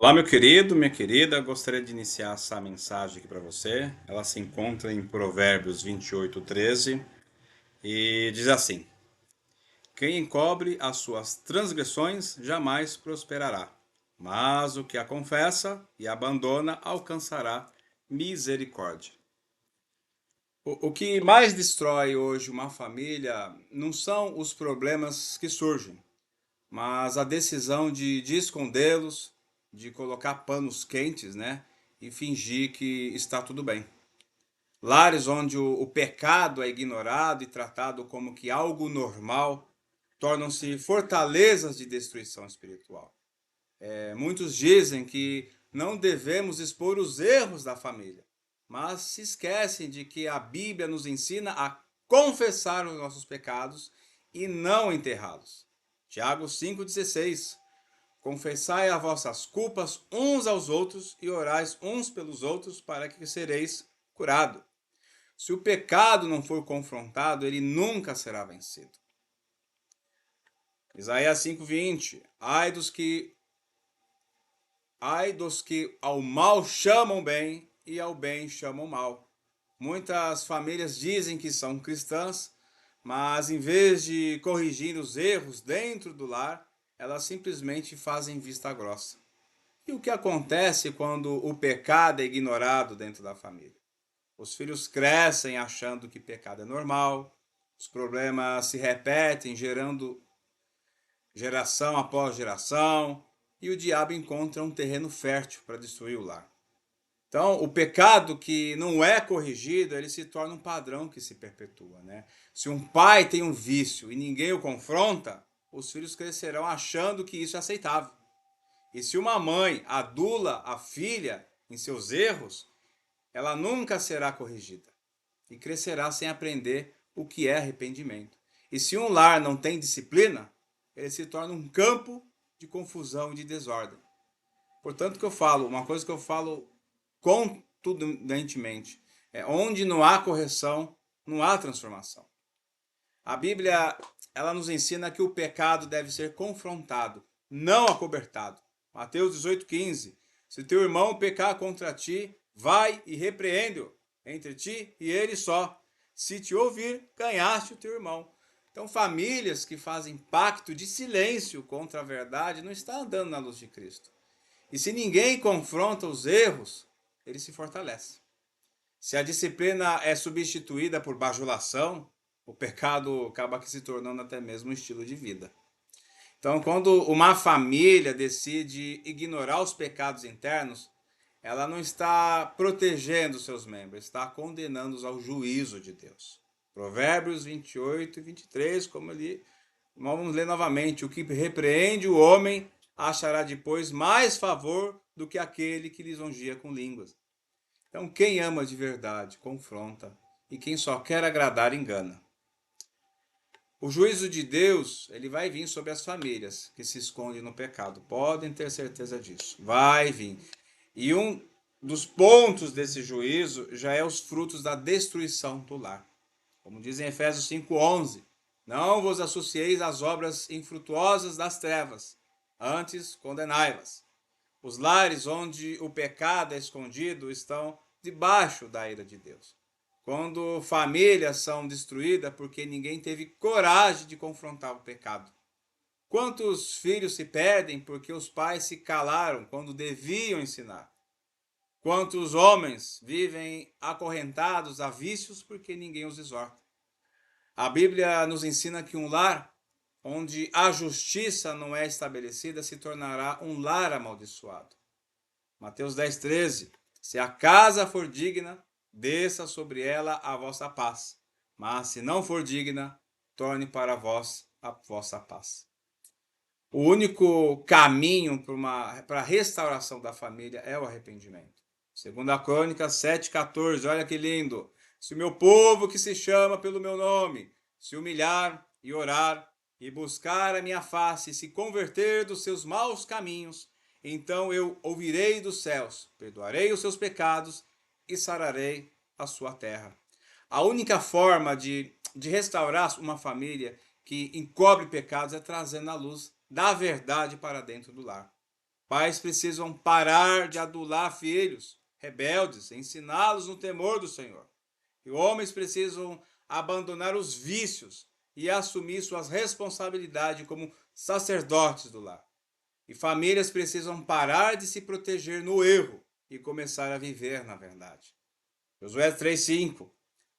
Olá, meu querido, minha querida. Gostaria de iniciar essa mensagem aqui para você. Ela se encontra em Provérbios 28:13 e diz assim: Quem encobre as suas transgressões jamais prosperará, mas o que a confessa e abandona alcançará misericórdia. O que mais destrói hoje uma família não são os problemas que surgem, mas a decisão de escondê-los, de colocar panos quentes, né? E fingir que está tudo bem. Lares onde o pecado é ignorado e tratado como que algo normal, tornam-se fortalezas de destruição espiritual. Muitos dizem que não devemos expor os erros da família, mas se esquecem de que a Bíblia nos ensina a confessar os nossos pecados e não enterrá-los. Tiago 5,16. Confessai as vossas culpas uns aos outros e orais uns pelos outros para que sereis curados. Se o pecado não for confrontado, ele nunca será vencido. Isaías 5,20. Ai dos que ao mal chamam bem e ao bem chamam mal. Muitas famílias dizem que são cristãs, mas em vez de corrigir os erros dentro do lar, elas simplesmente fazem vista grossa. E o que acontece quando o pecado é ignorado dentro da família? Os filhos crescem achando que pecado é normal, os problemas se repetem, gerando geração após geração, e o diabo encontra um terreno fértil para destruir o lar. Então, o pecado que não é corrigido, ele se torna um padrão que se perpetua, né? Se um pai tem um vício e ninguém o confronta, os filhos crescerão achando que isso é aceitável. E se uma mãe adula a filha em seus erros, ela nunca será corrigida e crescerá sem aprender o que é arrependimento. E se um lar não tem disciplina, ele se torna um campo de confusão e de desordem. Portanto, uma coisa que eu falo contundentemente, é onde não há correção, não há transformação. A Bíblia, ela nos ensina que o pecado deve ser confrontado, não acobertado. Mateus 18,15. Se teu irmão pecar contra ti, vai e repreende-o entre ti e ele só. Se te ouvir, ganhaste o teu irmão. Então, famílias que fazem pacto de silêncio contra a verdade não estão andando na luz de Cristo. E se ninguém confronta os erros, ele se fortalece. Se a disciplina é substituída por bajulação, o pecado acaba se tornando até mesmo um estilo de vida. Então, quando uma família decide ignorar os pecados internos, ela não está protegendo seus membros, está condenando-os ao juízo de Deus. Provérbios 28 e 23, como ali, vamos ler novamente: o que repreende o homem achará depois mais favor do que aquele que lisonjeia com línguas. Então, quem ama de verdade confronta, e quem só quer agradar engana. O juízo de Deus, ele vai vir sobre as famílias que se escondem no pecado. Podem ter certeza disso. Vai vir. E um dos pontos desse juízo já é os frutos da destruição do lar. Como diz em Efésios 5:11, não vos associeis às obras infrutuosas das trevas, antes condenai-las. Os lares onde o pecado é escondido estão debaixo da ira de Deus. Quando famílias são destruídas porque ninguém teve coragem de confrontar o pecado. Quantos filhos se perdem porque os pais se calaram quando deviam ensinar? Quantos homens vivem acorrentados a vícios porque ninguém os exorta? A Bíblia nos ensina que um lar onde a justiça não é estabelecida se tornará um lar amaldiçoado. Mateus 10,13. Se a casa for digna, desça sobre ela a vossa paz. Mas se não for digna, torne para vós a vossa paz. O único caminho para a restauração da família é o arrependimento. Segunda Crônicas 7,14. Olha que lindo. Se o meu povo que se chama pelo meu nome se humilhar e orar e buscar a minha face e se converter dos seus maus caminhos, então eu ouvirei dos céus, perdoarei os seus pecados e sararei a sua terra. A única forma de restaurar uma família que encobre pecados é trazendo a luz da verdade para dentro do lar. Pais precisam parar de adular filhos rebeldes, ensiná-los no temor do Senhor. E homens precisam abandonar os vícios e assumir suas responsabilidades como sacerdotes do lar. E famílias precisam parar de se proteger no erro e começar a viver na verdade. Josué 3,5: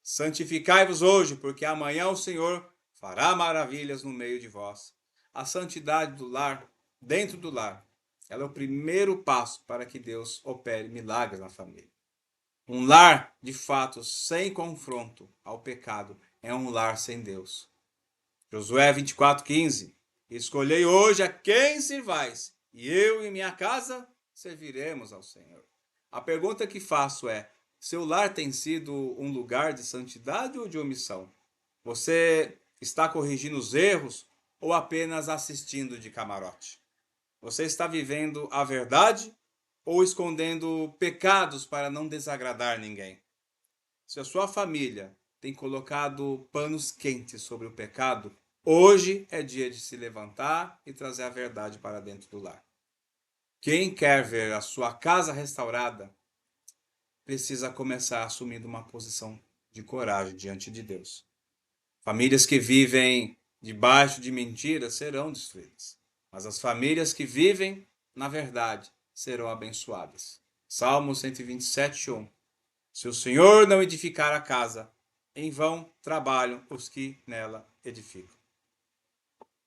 Santificai-vos hoje, porque amanhã o Senhor fará maravilhas no meio de vós. A santidade do lar, dentro do lar, ela é o primeiro passo para que Deus opere milagres na família. Um lar, de fato, sem confronto ao pecado, é um lar sem Deus. Josué 24,15: Escolhei hoje a quem servais, e eu e minha casa serviremos ao Senhor. A pergunta que faço é: seu lar tem sido um lugar de santidade ou de omissão? Você está corrigindo os erros ou apenas assistindo de camarote? Você está vivendo a verdade ou escondendo pecados para não desagradar ninguém? Se a sua família tem colocado panos quentes sobre o pecado, hoje é dia de se levantar e trazer a verdade para dentro do lar. Quem quer ver a sua casa restaurada precisa começar assumindo uma posição de coragem diante de Deus. Famílias que vivem debaixo de mentiras serão destruídas, mas as famílias que vivem na verdade serão abençoadas. Salmo 127:1: Se o Senhor não edificar a casa, em vão trabalham os que nela edificam.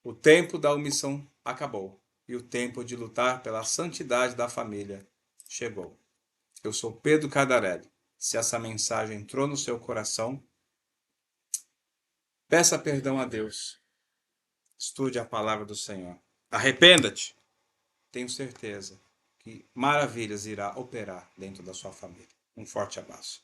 O tempo da omissão acabou e o tempo de lutar pela santidade da família chegou. Eu sou Pedro Cardarelli. Se essa mensagem entrou no seu coração, peça perdão a Deus. Estude a palavra do Senhor. Arrependa-te. Tenho certeza que maravilhas irá operar dentro da sua família. Um forte abraço.